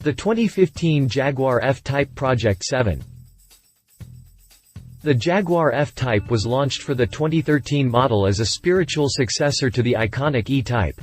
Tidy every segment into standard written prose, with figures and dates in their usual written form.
The 2015 Jaguar F-Type Project 7. The Jaguar F-Type was launched for the 2013 model as a spiritual successor to the iconic E-Type.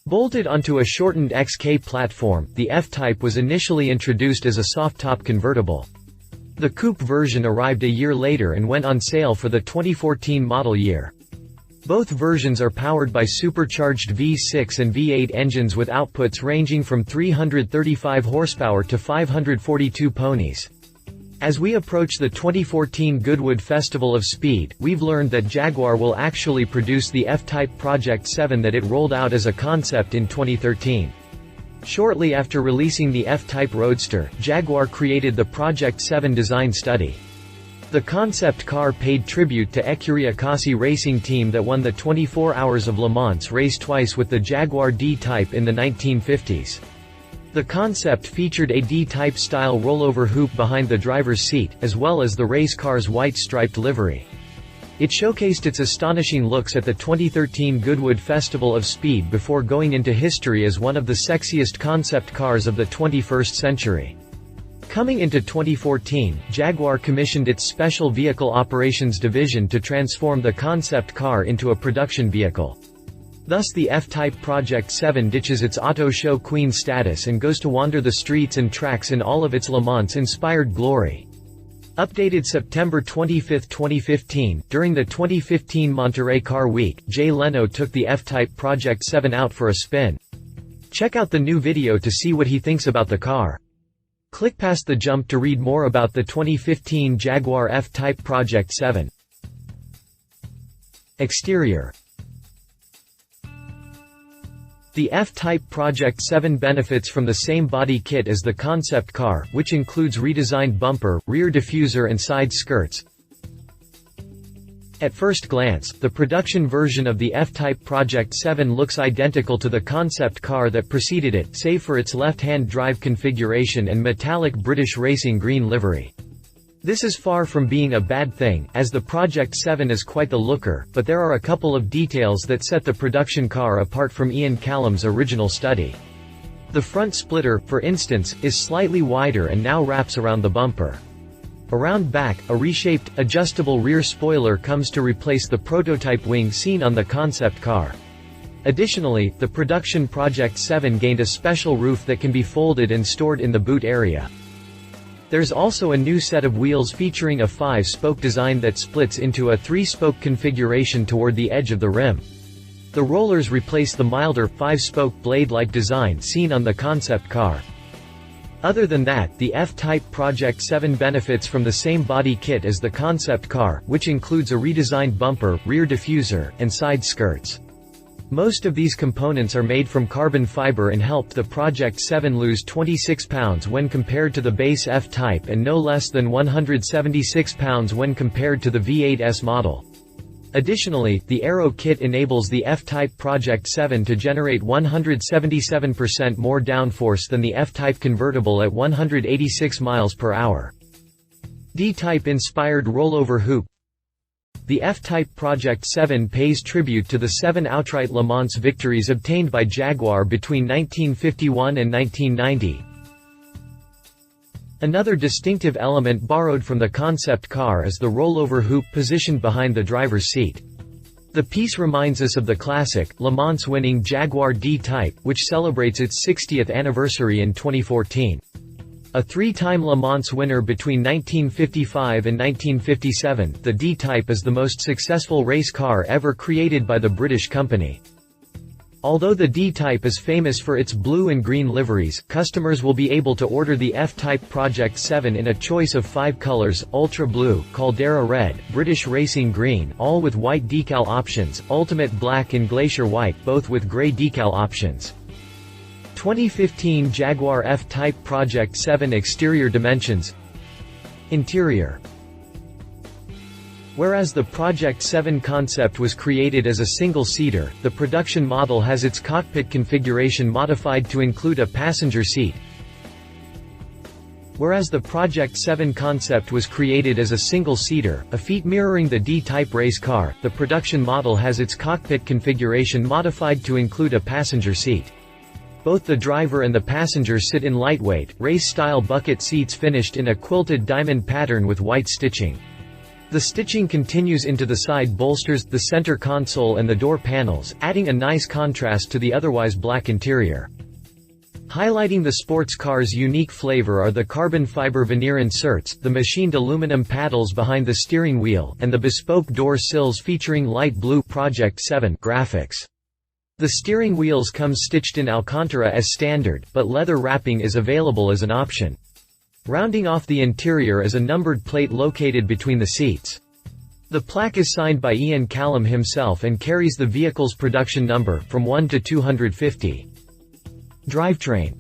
Bolted onto a shortened XK platform, the F-Type was initially introduced as a soft-top convertible. The Coupe version arrived a year later and went on sale for the 2014 model year. Both versions are powered by supercharged V6 and V8 engines with outputs ranging from 335 horsepower to 542 ponies. As we approach the 2014 Goodwood Festival of Speed, we've learned that Jaguar will actually produce the F-Type Project 7 that it rolled out as a concept in 2013. Shortly after releasing the F-Type Roadster, Jaguar created the Project 7 design study. The concept car paid tribute to Ecurie Ecosse racing team that won the 24 Hours of Le Mans race twice with the Jaguar D-Type in the 1950s. The concept featured a D-Type style rollover hoop behind the driver's seat, as well as the race car's white striped livery. It showcased its astonishing looks at the 2013 Goodwood Festival of Speed before going into history as one of the sexiest concept cars of the 21st century. Coming into 2014, Jaguar commissioned its Special Vehicle Operations division to transform the concept car into a production vehicle. Thus the F-Type Project 7 ditches its auto show queen status and goes to wander the streets and tracks in all of its Le Mans-inspired glory. Updated September 25, 2015, during the 2015 Monterey Car Week, Jay Leno took the F-Type Project 7 out for a spin. Check out the new video to see what he thinks about the car. Click past the jump to read more about the 2015 Jaguar F-Type Project 7. Exterior. The F-Type Project 7 benefits from the same body kit as the concept car, which includes redesigned bumper, rear diffuser and side skirts. At first glance, the production version of the F-Type Project 7 looks identical to the concept car that preceded it, save for its left-hand drive configuration and metallic British racing green livery. This is far from being a bad thing, as the Project 7 is quite the looker, but there are a couple of details that set the production car apart from Ian Callum's original study. The front splitter, for instance, is slightly wider and now wraps around the bumper. Around back, a reshaped, adjustable rear spoiler comes to replace the prototype wing seen on the concept car. Additionally, the production Project 7 gained a special roof that can be folded and stored in the boot area. There's also a new set of wheels featuring a 5-spoke design that splits into a 3-spoke configuration toward the edge of the rim. The rollers replace the milder, 5-spoke blade-like design seen on the concept car. Other than that, the F-Type Project 7 benefits from the same body kit as the concept car, which includes a redesigned bumper, rear diffuser, and side skirts. Most of these components are made from carbon fiber and helped the Project 7 lose 26 pounds when compared to the base F-Type and no less than 176 pounds when compared to the V8's model. Additionally, the aero kit enables the F-Type Project 7 to generate 177% more downforce than the F-Type convertible at 186 miles per hour. D-Type inspired rollover hoop. The F-Type Project 7 pays tribute to the 7 outright Le Mans victories obtained by Jaguar between 1951 and 1990. Another distinctive element borrowed from the concept car is the rollover hoop positioned behind the driver's seat. The piece reminds us of the classic, Le Mans-winning Jaguar D-Type, which celebrates its 60th anniversary in 2014. A 3-time Le Mans winner between 1955 and 1957, the D-Type is the most successful race car ever created by the British company. Although the D-Type is famous for its blue and green liveries, customers will be able to order the F-Type Project 7 in a choice of 5 colors: Ultra Blue, Caldera Red, British Racing Green, all with white decal options, Ultimate Black and Glacier White, both with grey decal options. 2015 Jaguar F-Type Project 7 exterior dimensions. Interior. Whereas the Project 7 concept was created as a single-seater, the production model has its cockpit configuration modified to include a passenger seat. Whereas the Project 7 concept was created as a single-seater, a feat mirroring the D-Type race car, the production model has its cockpit configuration modified to include a passenger seat. Both the driver and the passenger sit in lightweight, race-style bucket seats finished in a quilted diamond pattern with white stitching. The stitching continues into the side bolsters, the center console and the door panels, adding a nice contrast to the otherwise black interior. Highlighting the sports car's unique flavor are the carbon fiber veneer inserts, the machined aluminum paddles behind the steering wheel, and the bespoke door sills featuring light blue Project 7 graphics. The steering wheels come stitched in Alcantara as standard, but leather wrapping is available as an option. Rounding off the interior is a numbered plate located between the seats. The plaque is signed by Ian Callum himself and carries the vehicle's production number, from 1 to 250. Drivetrain.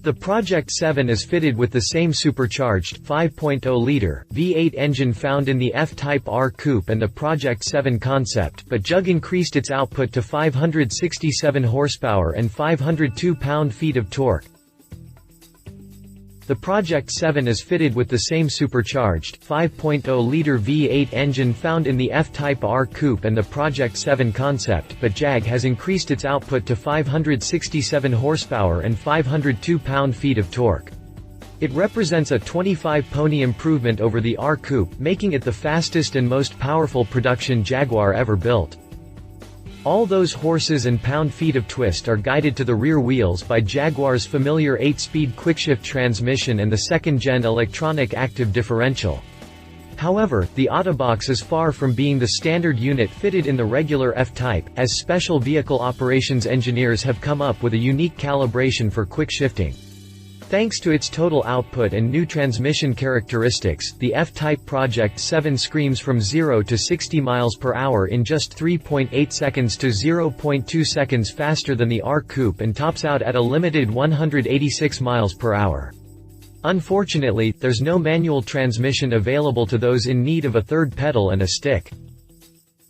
The Project 7 is fitted with the same supercharged, 5.0-liter, V8 engine found in the F-Type R Coupe and the Project 7 concept, but Jag increased its output to 567 horsepower and 502 pound-feet of torque. The Project 7 is fitted with the same supercharged, 5.0-liter V8 engine found in the F-Type R Coupe and the Project 7 concept, but Jag has increased its output to 567 horsepower and 502 pound-feet of torque. It represents a 25 pony improvement over the R Coupe, making it the fastest and most powerful production Jaguar ever built. All those horses and pound-feet of twist are guided to the rear wheels by Jaguar's familiar 8-speed quickshift transmission and the second-gen electronic active differential. However, the Autobox is far from being the standard unit fitted in the regular F-Type, as special vehicle operations engineers have come up with a unique calibration for quick shifting. Thanks to its total output and new transmission characteristics, the F-Type Project 7 screams from 0 to 60 miles per hour in just 3.8 seconds to 0.2 seconds faster than the R Coupe and tops out at a limited 186 miles per hour. Unfortunately, there's no manual transmission available to those in need of a third pedal and a stick.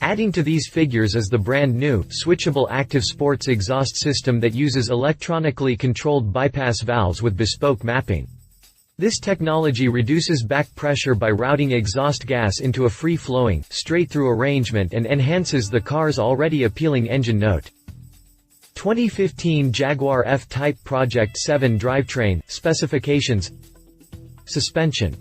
Adding to these figures is the brand-new, switchable active sports exhaust system that uses electronically controlled bypass valves with bespoke mapping. This technology reduces back pressure by routing exhaust gas into a free-flowing, straight-through arrangement and enhances the car's already appealing engine note. 2015 Jaguar F-Type Project 7 drivetrain, specifications. Suspension.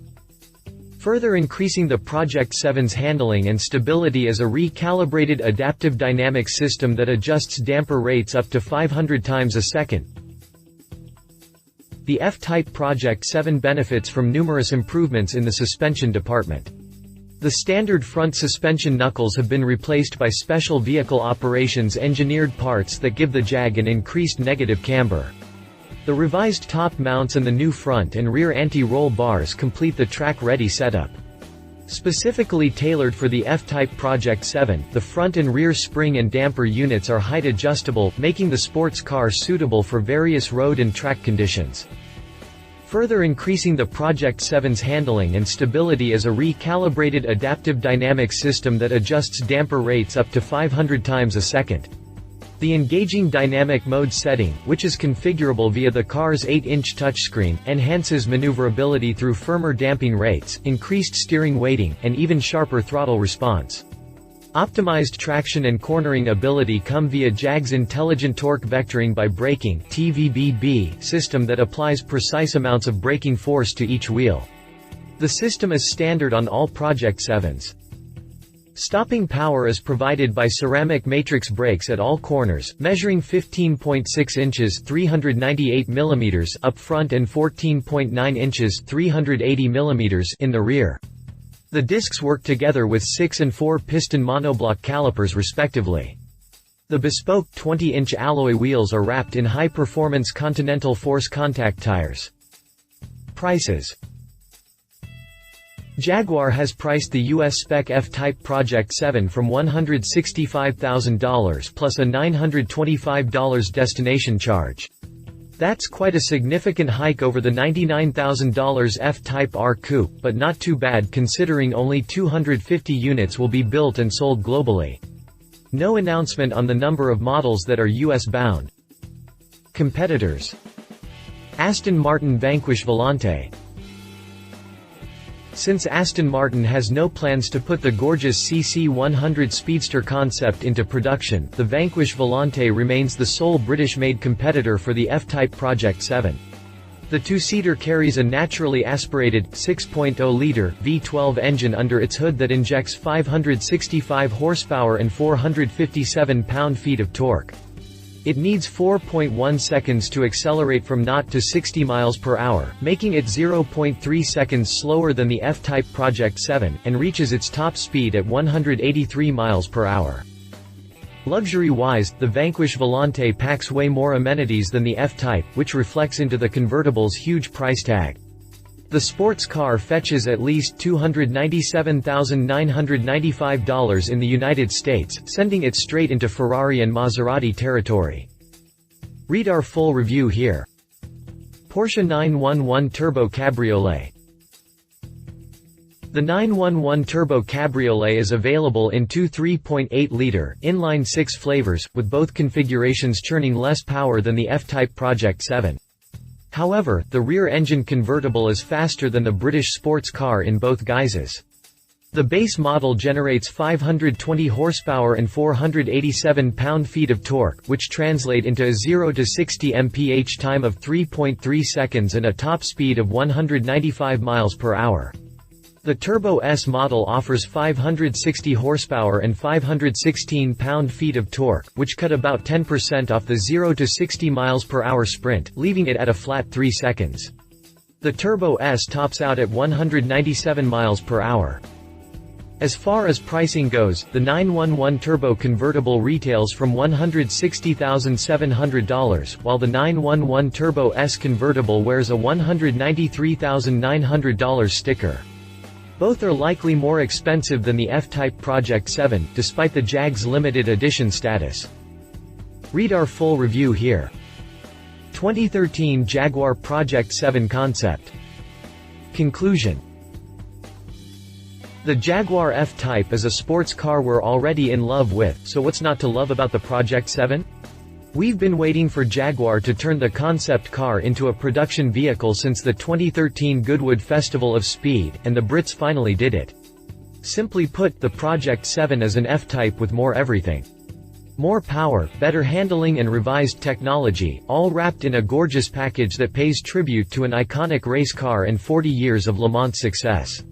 Further increasing the Project 7's handling and stability is a recalibrated adaptive dynamics system that adjusts damper rates up to 500 times a second. The F-Type Project 7 benefits from numerous improvements in the suspension department. The standard front suspension knuckles have been replaced by special vehicle operations engineered parts that give the Jag an increased negative camber. The revised top mounts and the new front and rear anti-roll bars complete the track-ready setup. Specifically tailored for the F-Type Project 7, the front and rear spring and damper units are height adjustable, making the sports car suitable for various road and track conditions. Further increasing the Project 7's handling and stability is a recalibrated adaptive dynamics system that adjusts damper rates up to 500 times a second. The engaging dynamic mode setting, which is configurable via the car's 8-inch touchscreen, enhances maneuverability through firmer damping rates, increased steering weighting, and even sharper throttle response. Optimized traction and cornering ability come via Jag's intelligent torque vectoring by braking (TVBB) system that applies precise amounts of braking force to each wheel. The system is standard on all Project 7s. Stopping power is provided by ceramic matrix brakes at all corners, measuring 15.6 inches (398 mm) up front and 14.9 inches (380 mm) in the rear. The discs work together with 6 and 4 piston monoblock calipers respectively. The bespoke 20-inch alloy wheels are wrapped in high-performance Continental Force contact tires. Prices. Jaguar has priced the US spec F-Type Project 7 from $165,000 plus a $925 destination charge. That's quite a significant hike over the $99,000 F-Type R Coupe, but not too bad considering only 250 units will be built and sold globally. No announcement on the number of models that are US bound. Competitors. Aston Martin Vanquishvalante, Since Aston Martin has no plans to put the gorgeous CC100 Speedster concept into production, the Vanquishvalante remains the sole British-made competitor for the F-Type Project 7. The two-seater carries a naturally aspirated, 6.0-litre, V12 engine under its hood that injects 565 horsepower and 457 pound-feet of torque. It needs 4.1 seconds to accelerate from 0 to 60 miles per hour, making it 0.3 seconds slower than the F-Type Project 7, and reaches its top speed at 183 miles per hour. Luxury-wise, the Vanquishvalante packs way more amenities than the F-Type, which reflects into the convertible's huge price tag. The sports car fetches at least $297,995 in the United States, sending it straight into Ferrari and Maserati territory. Read our full review here. Porsche 911 Turbo Cabriolet. The 911 Turbo Cabriolet is available in two 3.8-litre, inline-six flavors, with both configurations churning less power than the F-Type Project 7. However, the rear-engine convertible is faster than the British sports car in both guises. The base model generates 520 horsepower and 487 pound-feet of torque, which translate into a 0 to 60 mph time of 3.3 seconds and a top speed of 195 miles per hour. The Turbo S model offers 560 horsepower and 516 pound-feet of torque, which cut about 10% off the 0 to 60 miles per hour sprint, leaving it at a flat 3 seconds. The Turbo S tops out at 197 miles per hour. As far as pricing goes, the 911 Turbo convertible retails from $160,700, while the 911 Turbo S convertible wears a $193,900 sticker. Both are likely more expensive than the F-Type Project 7, despite the Jag's limited edition status. Read our full review here. 2013 Jaguar Project 7 Concept. Conclusion. The Jaguar F-Type is a sports car we're already in love with, so what's not to love about the Project 7? We've been waiting for Jaguar to turn the concept car into a production vehicle since the 2013 Goodwood Festival of Speed, and the Brits finally did it. Simply put, the Project 7 is an F-Type with more everything. More power, better handling and revised technology, all wrapped in a gorgeous package that pays tribute to an iconic race car and 40 years of Le Mans success.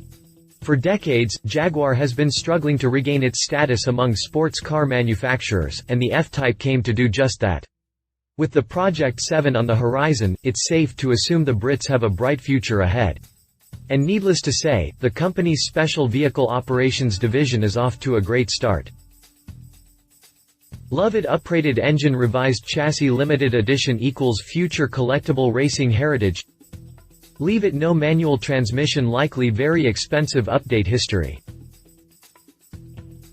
For decades, Jaguar has been struggling to regain its status among sports car manufacturers, and the F-Type came to do just that. With the Project 7 on the horizon, it's safe to assume the Brits have a bright future ahead. And needless to say, the company's Special Vehicle Operations division is off to a great start. Love it. Uprated engine, revised chassis, limited edition equals future collectible racing heritage. Leave it. No manual transmission, likely very expensive. Update history.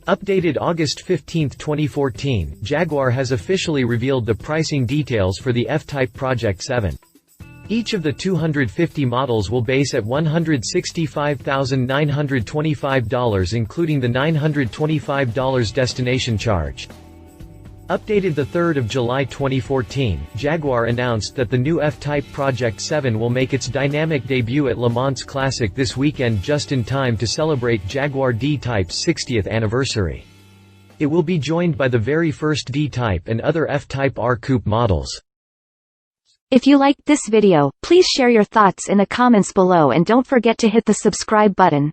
Updated August 15, 2014, Jaguar has officially revealed the pricing details for the F-Type Project 7. Each of the 250 models will base at $165,925, including the $925 destination charge. Updated 3 July 2014, Jaguar announced that the new F-Type Project 7 will make its dynamic debut at Le Mans Classic this weekend, just in time to celebrate Jaguar D-Type's 60th anniversary. It will be joined by the very first D-Type and other F-Type R Coupe models. If you liked this video, please share your thoughts in the comments below and don't forget to hit the subscribe button.